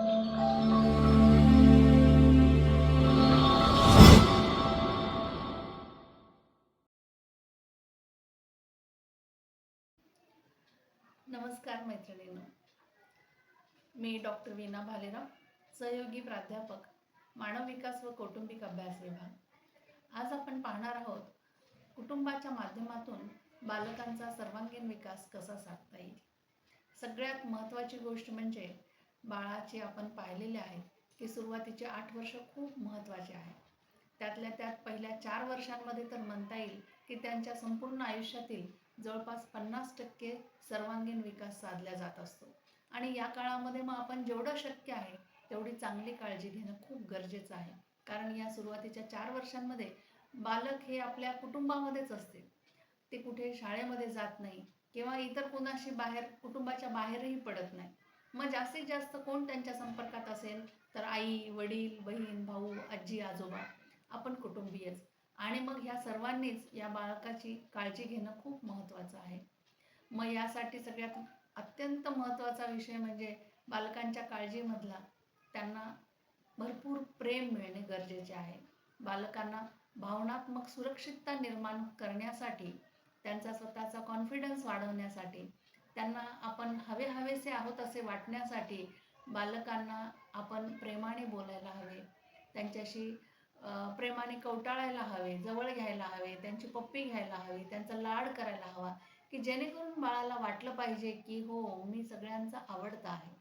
नमस्कार मैत्रिणींनो, मी डॉक्टर वीणा भालेराव, सहयोगी प्राध्यापक, मानव विकास व कौटुंबिक अभ्यास विभाग. आज आपण पाहणार आहोत कुटुंबाच्या माध्यमातून बालकांचा सर्वांगीण विकास कसा साधता येईल. सगळ्यात महत्त्वाची गोष्ट म्हणजे बाळाचे आपण पाहिलेले आहे की सुरुवातीचे 8 वर्ष खूप महत्त्वाचे आहे. त्यातल्या त्यात पहिल्या 4 वर्षांमध्ये तर म्हणता येईल की त्यांच्या संपूर्ण आयुष्यातील जवळपास 50% सर्वांगीण विकास साधला जात असतो. आणि या काळामध्ये मग आपण जेवढं शक्य आहे तेवढी चांगली काळजी घेणं खूप गरजेचं आहे. कारण या सुरुवातीच्या 4 वर्षांमध्ये बालक हे आपल्या कुटुंबामध्येच असते. ते कुठे शाळेमध्ये जात नाही किंवा इतर कोणाशी बाहेर कुटुंबाच्या बाहेरही पडत नाही. मग जास्तीत जास्त कोण त्यांच्या संपर्कात असेल तर आई, वडील, बहीण, भाऊ, आजी, आजोबा, आपण कुटुंबीयच. आणि मग ह्या सर्वांनीच या बाळकाची काळजी घेणं खूप महत्त्वाचं आहे. मग यासाठी सगळ्यात अत्यंत महत्त्वाचा विषय म्हणजे बालकांच्या काळजीमधला त्यांना भरपूर प्रेम मिळणे गरजेचे आहे. बालकांना भावनात्मक सुरक्षितता निर्माण करण्यासाठी, त्यांचा स्वतःचा कॉन्फिडन्स वाढवण्यासाठी, त्यांना आपण हवेसे आहोत असे वाटण्यासाठी बालकांना आपण प्रेमाने बोलायला हवे, त्यांच्याशी प्रेमाने कवटाळायला हवे, जवळ घ्यायला हवे, त्यांची पप्पी घ्यायला हवी, त्यांचा लाड करायला हवा, की जेणेकरून बाळाला वाटलं पाहिजे की हो, मी सगळ्यांचा आवडता आहे.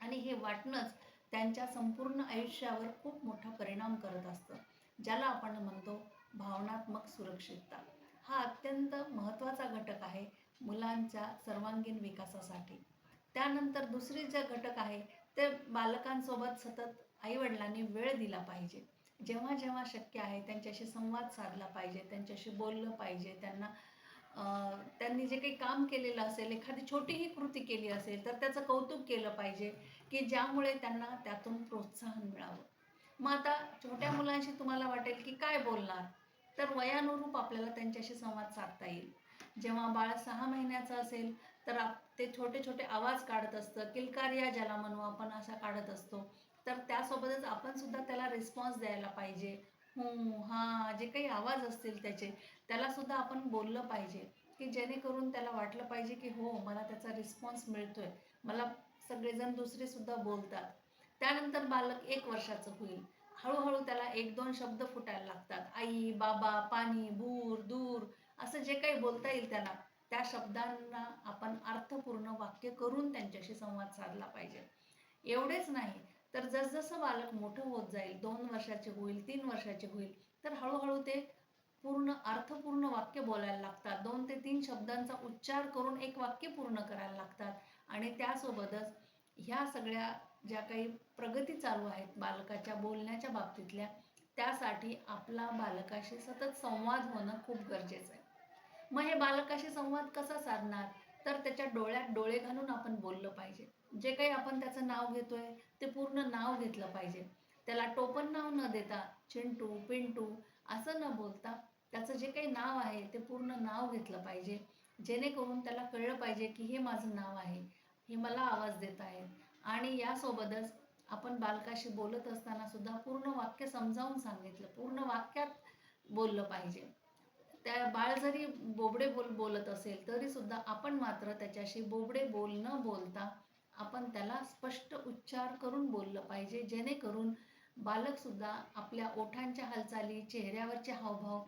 आणि हे वाटणंच त्यांच्या संपूर्ण आयुष्यावर खूप मोठा परिणाम करत असतं, ज्याला आपण म्हणतो भावनात्मक सुरक्षितता. हा अत्यंत महत्त्वाचा घटक आहे मुलांच्या सर्वांगीण विकासासाठी. त्यानंतर दुसरी जे घटक आहे ते बालकांसोबत सतत आईवडिलांनी वेळ दिला पाहिजे. जेव्हा जेव्हा शक्य आहे त्यांच्याशी संवाद साधला पाहिजे, त्यांच्याशी बोललं पाहिजे. त्यांनी जे काही काम केलेलं असेल, एखादी छोटीही कृती केली असेल तर त्याचं कौतुक केलं पाहिजे, की ज्यामुळे त्यांना त्यातून प्रोत्साहन मिळावं. मग आता छोट्या मुलांशी तुम्हाला वाटेल की काय बोलणार, तर वयानुरूप आपल्याला त्यांच्याशी संवाद साधता येईल. जेव्हा बाळ 6 महिन्याचं असेल तर ते छोटे छोटे आवाज काढत असतं, किलकारिया ज्याला म्हणू आपण असा काढत असतो. तर त्यासोबतच आपण सुद्धा त्याला रिस्पॉन्स द्यायला पाहिजे. हां, जे काही आवाज असतील त्याचे, त्याला सुद्धा आपण बोललं पाहिजे, की जेणेकरून त्याला वाटलं पाहिजे की हो, मला त्याचा रिस्पॉन्स मिळतोय, मला सगळेजण दुसरे सुद्धा बोलतात. त्यानंतर बालक 1 वर्षाचं होईल. हळूहळू त्याला 1-2 शब्द फुटायला लागतात. आई, बाबा, पाणी, भूर, दूर असं जे काही बोलता येईल त्याला, त्या शब्दांना आपण अर्थपूर्ण वाक्य करून त्यांच्याशी संवाद साधला पाहिजे. एवढेच नाही तर जसजसं बालक मोठं होत जाईल, 2 वर्षाचे होईल, 3 वर्षाचे होईल, तर हळूहळू ते पूर्ण अर्थपूर्ण वाक्य बोलायला लागतात. 2 ते 3 शब्दांचा उच्चार करून एक वाक्य पूर्ण करायला लागतात. आणि त्यासोबतच ह्या सगळ्या ज्या काही प्रगती चालू आहेत बालकाच्या बोलण्याच्या बाबतीतल्या, त्यासाठी आपला बालकाशी सतत संवाद होणं खूप गरजेचं आहे. मग हे बालकाशी संवाद कसा साधणार, तर त्याच्या डोळ्यात डोळे घालून आपण बोललं पाहिजे. जे काही आपण त्याचं नाव घेतोय ते पूर्ण नाव घेतलं पाहिजे. त्याला टोपण नाव न देता चिंटू, पिंटू असं न बोलता त्याचं जे काही नाव आहे ते पूर्ण नाव घेतलं पाहिजे. जेणेकरून त्याला कळलं पाहिजे की हे माझं नाव आहे, हे मला आवाज देत आहेत. आणि यासोबतच आपण बालकाशी बोलत असताना सुद्धा पूर्ण वाक्य समजावून सांगितलं, पूर्ण वाक्यात बोललं पाहिजे. त्या बाळ जरी बोबडे बोलत असेल तरी सुद्धा आपण मात्र त्याच्याशी बोबडे बोल न बोलता आपण त्याला स्पष्ट उच्चार करून बोललं पाहिजे, जेणेकरून बालक सुद्धा आपल्या ओठांच्या हालचाली, चेहऱ्यावरचे हावभाव,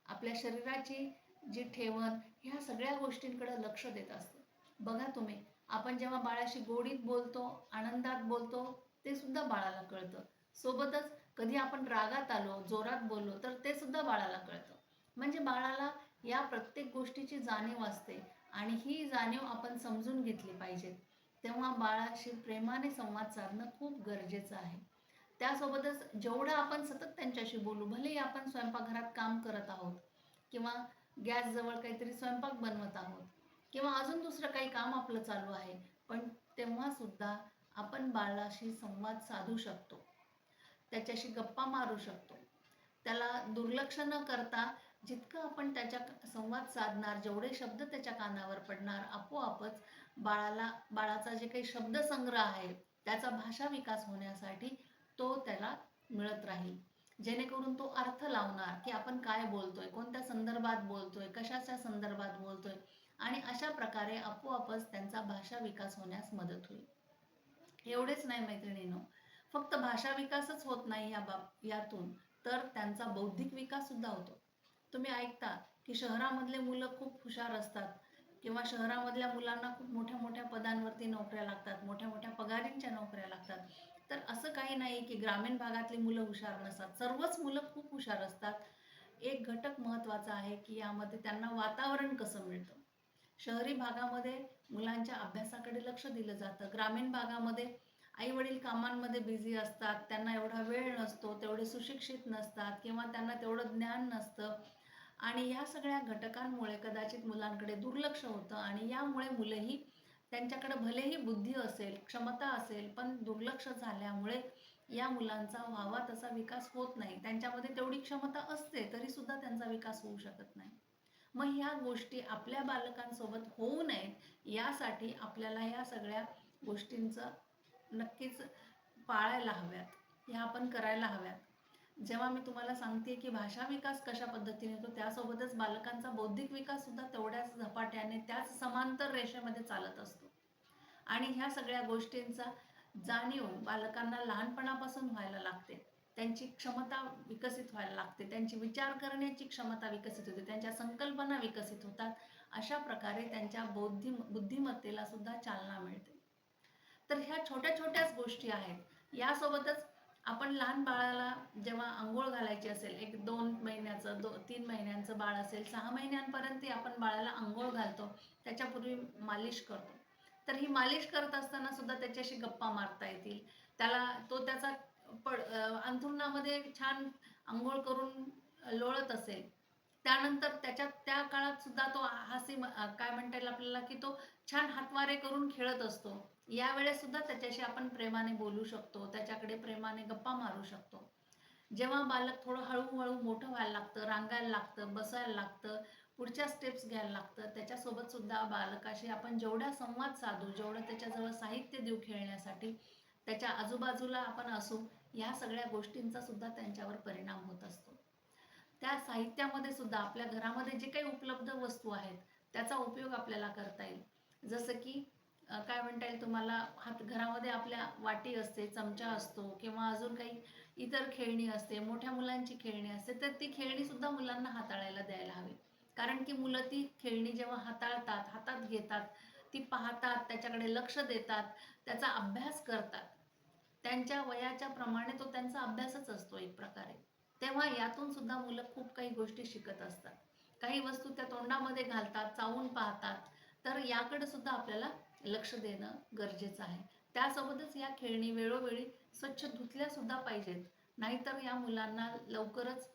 आपल्या शरीराची जी ठेवण, ह्या सगळ्या गोष्टींकडे लक्ष देत असतं. बघा तुम्ही, आपण जेव्हा बाळाशी गोडीत बोलतो, आनंदात बोलतो, ते सुद्धा बाळाला कळतं. सोबतच कधी आपण रागात आलो, जोरात बोललो तर ते सुद्धा बाळाला कळतं. म्हणजे बाळाला या प्रत्येक गोष्टीची जाणीव असते आणि ही जाणीव आपण समजून घेतली पाहिजे. तेव्हा बाळाशी प्रेमाने संवाद साधणं खूप गरजेचं आहे. त्यासोबतच जेवढं आपण सतत त्यांच्याशी बोलू, भलेही आपण स्वयंपाकघरात काम करत आहोत किंवा गॅसजवळ काहीतरी स्वयंपाक बनवत आहोत किंवा अजून दुसरं काही काम आपलं चालू आहे, पण तेव्हा सुद्धा आपण बाळाशी संवाद साधू शकतो, त्याच्याशी गप्पा मारू शकतो. त्याला दुर्लक्ष न करता जितकं आपण त्याच्या संवाद साधणार, जेवढे शब्द त्याच्या कानावर पडणार, आपोआपच बाळाचा जे काही शब्दसंग्रह आहे त्याचा भाषा विकास होण्यासाठी तो त्याला मिळत राहील, जेणेकरून तो अर्थ लावणार की आपण काय बोलतोय, कोणत्या संदर्भात बोलतोय, कशाच्या संदर्भात बोलतोय, आणि अशा प्रकारे आपोआपच त्यांचा भाषा विकास होण्यास मदत होईल. एवढेच नाही मैत्रिणींनो, फक्त भाषा विकासच होत नाही यातून, तर त्यांचा बौद्धिक विकास सुद्धा होतो. तुम्ही ऐकता की शहरामधले मुलं खूप हुशार असतात किंवा शहरामधल्या मुलांना खूप मोठ्या मोठ्या पदांवरती नोकऱ्या लागतात, मोठ्या मोठ्या पगारींच्या नोकऱ्या लागतात. तर असं काही नाही की ग्रामीण भागातली मुलं हुशार नसतात, सर्वच मुलं खूप हुशार असतात. एक घटक महत्त्वाचा आहे की यामध्ये त्यांना वातावरण कसं मिळतं. शहरी भागामध्ये मुलांच्या अभ्यासाकडे लक्ष दिलं जातं, ग्रामीण भागामध्ये आई वडील कामांमध्ये बिझी असतात, त्यांना एवढा वेळ नसतो, तेवढे सुशिक्षित नसतात किंवा त्यांना तेवढं ज्ञान नसतं, आणि ह्या सगळ्या घटकांमुळे कदाचित मुलांकडे दुर्लक्ष होतं, आणि यामुळे मुलंही त्यांच्याकडे भलेही बुद्धी असेल, क्षमता असेल, पण दुर्लक्ष झाल्यामुळे या मुलांचा व्हावा तसा विकास होत नाही. त्यांच्यामध्ये तेवढी क्षमता असते तरी सुद्धा त्यांचा विकास होऊ शकत नाही. मग ह्या गोष्टी आपल्या बालकांसोबत होऊ नयेत यासाठी आपल्याला या सगळ्या गोष्टींचं नक्कीच पाळायला हव्यात, ह्या आपण करायला हव्यात. जेव्हा मी तुम्हाला सांगते की भाषा विकास कशा पद्धतीने होतो, त्यासोबतच बालकांचा बौद्धिक विकास सुद्धा तेवढ्याच झपाट्याने, त्याच समांतर रेषेमध्ये चालत असतो. आणि ह्या सगळ्या गोष्टींचा जाणीव बालकांना लहानपणापासून व्हायला लागते. त्यांची क्षमता विकसित व्हायला लागते, त्यांची विचार करण्याची क्षमता विकसित होते, त्यांच्या संकल्पना विकसित होतात. अशा प्रकारे त्यांच्या बुद्धिमत्तेला सुद्धा चालना मिळते. तर ह्या छोट्या छोट्याच गोष्टी आहेत. यासोबतच आपण लहान बाळाला जेव्हा अंघोळ घालायची असेल, एक 2 महिन्याचं 3 महिन्यांचं बाळ असेल, 6 महिन्यांपर्यंत आपण बाळाला अंघोळ घालतो, त्याच्यापूर्वी मालिश करतो. तर ही मालिश करत असताना सुद्धा त्याच्याशी गप्पा मारता येतील, त्याला तो त्याचा अंथरुणामध्ये छान अंघोळ करून लोळत असेल, त्यानंतर त्या काळात सुद्धा तो काय म्हणता येईल आपल्याला की तो छान हातवारे करून खेळत असतो. यावेळेस सुद्धा त्याच्याशी आपण प्रेमाने बोलू शकतो, त्याच्याकडे प्रेमाने गप्पा मारू शकतो. जेव्हा बालक थोडं हळूहळू मोठं व्हायला लागतं, रांगायला लागतं, बसायला लागतं, पुढच्या स्टेप्स घ्यायला लागतं, त्याच्यासोबत सुद्धा बालकाशी आपण जेवढा संवाद साधू, जेवढं त्याच्याजवळ साहित्य देऊ खेळण्यासाठी, त्याच्या आजूबाजूला आपण असू, या सगळ्या गोष्टींचा सुद्धा त्यांच्यावर परिणाम होत असतो. त्या साहित्यामध्ये सुद्धा आपल्या घरामध्ये जे काही उपलब्ध वस्तू आहेत त्याचा उपयोग आपल्याला करता येईल. जसं की काय म्हणता येईल तुम्हाला, घरामध्ये आपल्या वाटी असते, चमचा असतो किंवा अजून काही इतर खेळणी असते, मोठ्या मुलांची खेळणी असते, तर ती खेळणी सुद्धा मुलांना हाताळायला द्यायला हवी. कारण की मुलं ती खेळणी जेव्हा हाताळतात, हातात घेतात, ती पाहतात, त्याच्याकडे लक्ष देतात, त्याचा अभ्यास करतात. त्यांच्या वयाच्या प्रमाणे तो त्यांचा अभ्यासच असतो एक प्रकारे. तेव्हा यातून सुद्धा मुलं खूप काही गोष्टी शिकत असतात. काही वस्तू त्या तोंडामध्ये घालतात, चावून पाहतात, तर याकडे सुद्धा आपल्याला लक्ष देणं गरजेचं आहे. त्यासोबतच या खेळणी वेळोवेळी स्वच्छ धुतल्या सुद्धा पाहिजेत, नाहीतर या मुलांना लवकरच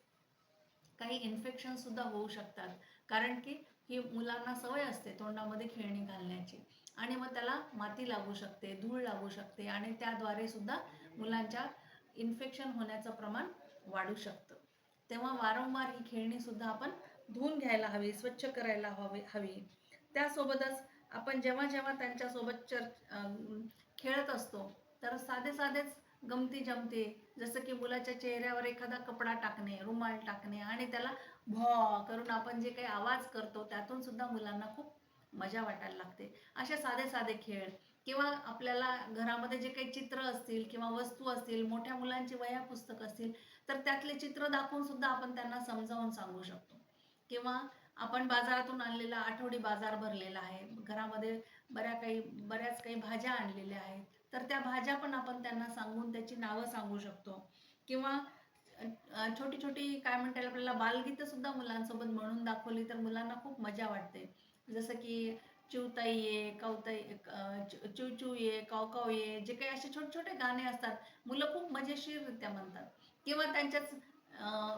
काही इन्फेक्शन सुद्धा होऊ शकतात. कारण की ही मुलांना सवय असते तोंडामध्ये खेळणी घालण्याची, आणि मग त्याला माती लागू शकते, धूळ लागू शकते, आणि त्याद्वारे सुद्धा मुलांच्या इन्फेक्शन होण्याचं प्रमाण वाढू शकतं. तेव्हा वारंवार ही खेळणी सुद्धा आपण धुवून घ्यायला हवी, स्वच्छ करायला हवी. त्यासोबतच आपण जेव्हा जेव्हा त्यांच्यासोबत खेळत असतो, तर साधे साधेच गमती जमते, जसं की मुलाच्या चेहऱ्यावर एखादा कपडा टाकणे, रुमाल टाकणे, आणि त्याला भॉ करून आपण जे काही आवाज करतो त्यातून सुद्धा मुलांना खूप मजा वाटायला लागते. असे साधे साधे खेळ, किंवा आपल्याला घरामध्ये जे काही चित्र असतील किंवा वस्तू असतील, मोठ्या मुलांची वह्या पुस्तक असतील, तर त्यातले चित्र दाखवून सुद्धा आपण त्यांना समजावून सांगू शकतो. किंवा आपण बाजारातून आणलेला आठवडी बाजार भरलेला आहे, घरामध्ये बऱ्याच काही भाज्या आणलेल्या आहेत, तर त्या भाज्या पण आपण त्यांना सांगून त्याची नावं सांगू शकतो. किंवा छोटी छोटी काय म्हणता येईल आपल्याला, बालगीतं सुद्धा मुलांसोबत म्हणून दाखवली तर मुलांना खूप मजा वाटते. जसं की चिवताई ये कावताई, चिव चिव ये काव काव ये, जे काही असे छोटे छोटे गाणे असतात, मुलं खूप मजेशीररित्या म्हणतात. किंवा त्यांच्याच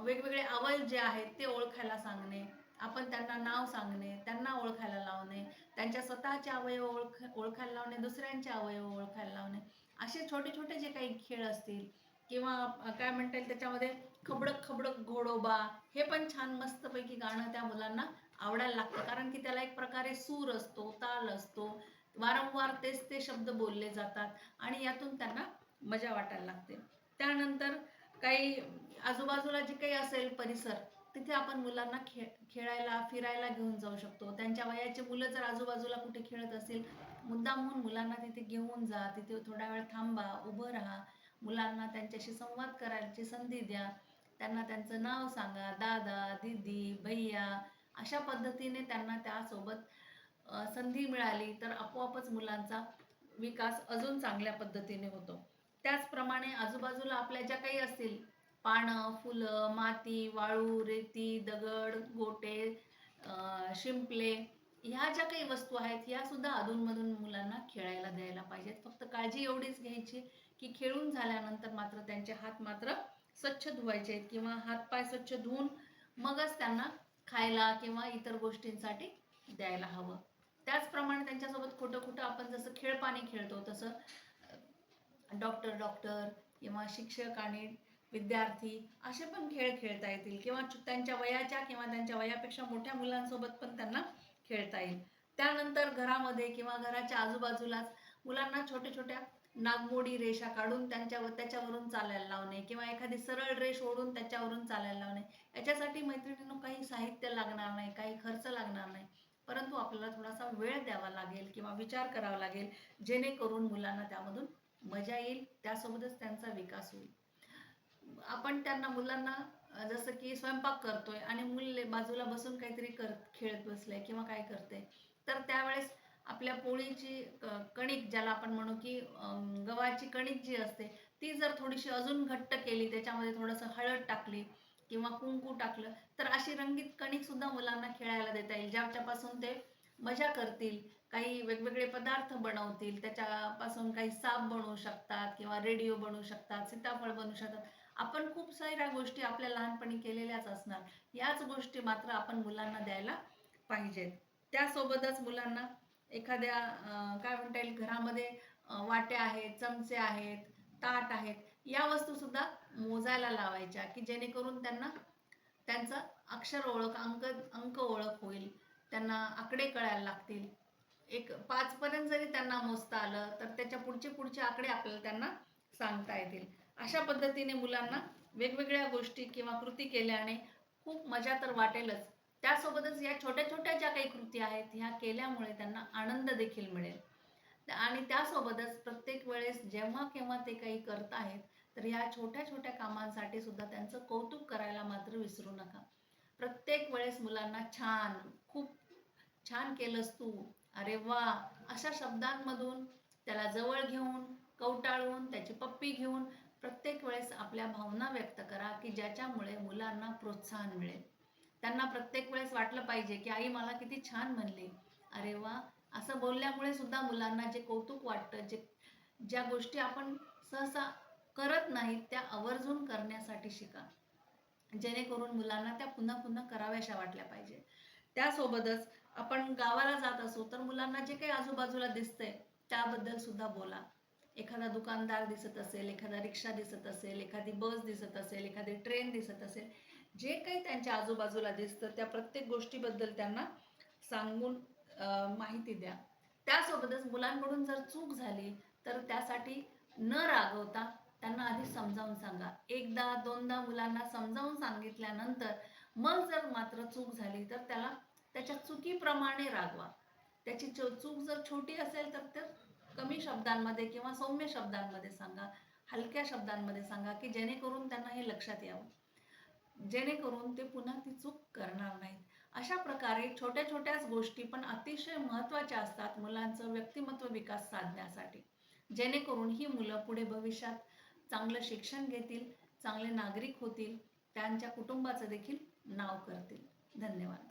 वेगवेगळे अवयव जे आहेत ते ओळखायला सांगणे, आपण त्यांना नाव सांगणे, त्यांना ओळखायला लावणे, त्यांच्या स्वतःचे अवयव ओळखायला लावणे, दुसऱ्यांचे अवयव ओळखायला लावणे, असे छोटे छोटे जे काही खेळ असतील. किंवा काय म्हणता येईल त्याच्यामध्ये, खबडक खबडक घोडोबा, हे पण छान मस्तपैकी गाणं त्या मुलांना आवडायला लागतं, कारण की त्याला एक प्रकारे सूर असतो, ताल असतो, वारंवार तेच ते शब्द बोलले जातात आणि यातून त्यांना मजा वाटायला लागते. त्यानंतर काही आजूबाजूला जे काही असेल परिसर, तिथे आपण मुलांना खेळायला फिरायला घेऊन जाऊ शकतो. त्यांच्या वयाची मुलं जर आजूबाजूला कुठे खेळत असेल, मुद्दामहून मुलांना तिथे घेऊन जा, तिथे थोडा वेळ थांबा, उभं राहा, मुलांना त्यांच्याशी संवाद करायची संधी द्या, त्यांना त्यांचं नाव सांगा, दादा, दीदी, भैया, अशा पद्धतीने त्यांना त्यासोबत संधी मिळाली तर आपोआपच मुलांचा विकास अजून चांगल्या पद्धतीने होतो. त्याचप्रमाणे आजूबाजूला आपल्या ज्या काही असतील पानं, फुलं, माती, वाळू, रेती, दगड, गोटे, शिंपले, ह्या ज्या काही वस्तू आहेत ह्या सुद्धा अधूनमधून मुलांना खेळायला द्यायला पाहिजेत. फक्त काळजी एवढीच घ्यायची की खेळून झाल्यानंतर मात्र त्यांचे हात मात्र स्वच्छ धुवायचे आहेत किंवा हातपाय स्वच्छ धुवून मगच त्यांना खायला किंवा इतर गोष्टींसाठी द्यायला हवं. त्याचप्रमाणे त्यांच्यासोबत खोटं खोटं आपण जसं खेळपाणी खेळतो तसं डॉक्टर डॉक्टर किंवा शिक्षक आणि विद्यार्थी असे पण खेळ खेळता येतील किंवा त्यांच्या वयाच्या किंवा त्यांच्या वयापेक्षा मोठ्या मुलांसोबत पण त्यांना खेळता येईल. त्यानंतर घरामध्ये किंवा घराच्या आजूबाजूलाच मुलांना छोट्या छोट्या नागमोडी रेषा काढून त्याच्यावरून चालायला लावणे किंवा एखादी सरळ रेष ओढून त्याच्यावरून चालायला लावणे. याच्यासाठी मैत्रिणींनो काही साहित्य लागणार नाही, काही खर्च लागणार नाही, परंतु आपल्याला थोडासा वेळ द्यावा लागेल किंवा विचार करावा लागेल, जेणेकरून मुलांना त्यामधून मजा येईल, त्यासोबतच त्यांचा विकास होईल. आपण त्यांना मुलांना जसं की स्वयंपाक करतोय आणि मूल बाजूला बसून काहीतरी खेळत बसलंय किंवा काय करते, तर त्यावेळेस आपल्या पोळीची कणिक, ज्याला आपण म्हणू की गव्हाची कणिक जी असते, ती जर थोडीशी अजून घट्ट केली, त्याच्यामध्ये थोडंसं हळद टाकली किंवा कुंकू टाकलं, तर अशी रंगीत कणिक सुद्धा मुलांना खेळायला देता येईल, ज्याच्यापासून ते मजा करतील, काही वेगवेगळे पदार्थ बनवतील, त्याच्यापासून काही साप बनवू शकतात किंवा रेडिओ बनवू शकतात, सीताफळ बनवू शकतात. आपण खूप साऱ्या गोष्टी आपल्या लहानपणी केलेल्याच असणार, याच गोष्टी मात्र आपण मुलांना द्यायला पाहिजेत. त्यासोबतच मुलांना एखाद्या काय म्हणता येईल, घरामध्ये वाट्या आहेत, चमचे आहेत, ताट आहेत, या वस्तू सुद्धा मोजायला लावायच्या की जेणेकरून त्यांना त्यांचं अक्षर ओळख, अंक ओळख होईल, त्यांना आकडे कळायला लागतील. 5 पर्यंत जरी त्यांना मोजता आलं तर त्याच्या पुढचे आकडे आपल्याला त्यांना सांगता येतील. अशा पद्धतीने मुलांना वेगवेगळ्या गोष्टी किंवा कृती केल्याने खूप मजा तर वाटेलच, त्यासोबतच या छोट्या छोट्या ज्या काही कृती आहेत ह्या केल्यामुळे त्यांना आनंद देखील मिळेल. आणि त्यासोबतच प्रत्येक वेळेस जेव्हा केव्हा ते काही करत आहेत तर ह्या छोट्या छोट्या कामांसाठी सुद्धा त्यांचं कौतुक करायला मात्र विसरू नका. प्रत्येक वेळेस मुलांना छान, खूप छान केलंस तू, अरे वा, अशा शब्दांमधून त्याला जवळ घेऊन, कवटाळून, त्याची पप्पी घेऊन प्रत्येक वेळेस आपल्या भावना व्यक्त करा की ज्याच्यामुळे मुलांना प्रोत्साहन मिळेल. त्यांना प्रत्येक वेळेस वाटलं पाहिजे की आई मला किती छान म्हणली, अरे वा. असं बोलल्यामुळे सुद्धा मुलांना जे कौतुक वाटतं, ज्या गोष्टी आपण सहसा करत नाहीत त्या आवर्जून करण्यासाठी शिका, जेणेकरून मुलांना त्या पुन्हा पुन्हा कराव्याशा वाटल्या पाहिजे. त्यासोबतच आपण गावाला जात असू तर मुलांना जे काही आजूबाजूला दिसतंय त्याबद्दल सुद्धा बोला. एखादा दुकानदार दिसत असेल, एखादा रिक्षा दिसत असेल, एखादी बस दिसत असेल, एखादी ट्रेन दिसत असेल, जे काही त्यांच्या आजूबाजूला दिसतं त्या प्रत्येक गोष्टीबद्दल त्यांना सांगून माहिती द्या. त्यासोबतच मुलांकडून जर चूक झाली तर त्यासाठी न रागवता त्यांना आधी समजावून सांगा. एकदा दोनदा मुलांना समजावून सांगितल्यानंतर मग जर मात्र चूक झाली तर त्याला त्याच्या चुकीप्रमाणे रागवा. त्याची चूक जर छोटी असेल तर कमी शब्दांमध्ये किंवा सौम्य शब्दांमध्ये सांगा, हलक्या शब्दांमध्ये सांगा की जेणेकरून त्यांना हे लक्षात यावं, जेणेकरून ते पुन्हा ती चूक करणार नाहीत. अशा प्रकारे छोट्या छोट्याच गोष्टी पण अतिशय महत्त्वाच्या असतात मुलांचं व्यक्तिमत्व विकास साधण्यासाठी, जेणेकरून ही मुलं पुढे भविष्यात चांगलं शिक्षण घेतील, चांगले नागरिक होतील, त्यांच्या कुटुंबाचं देखील नाव करतील. धन्यवाद.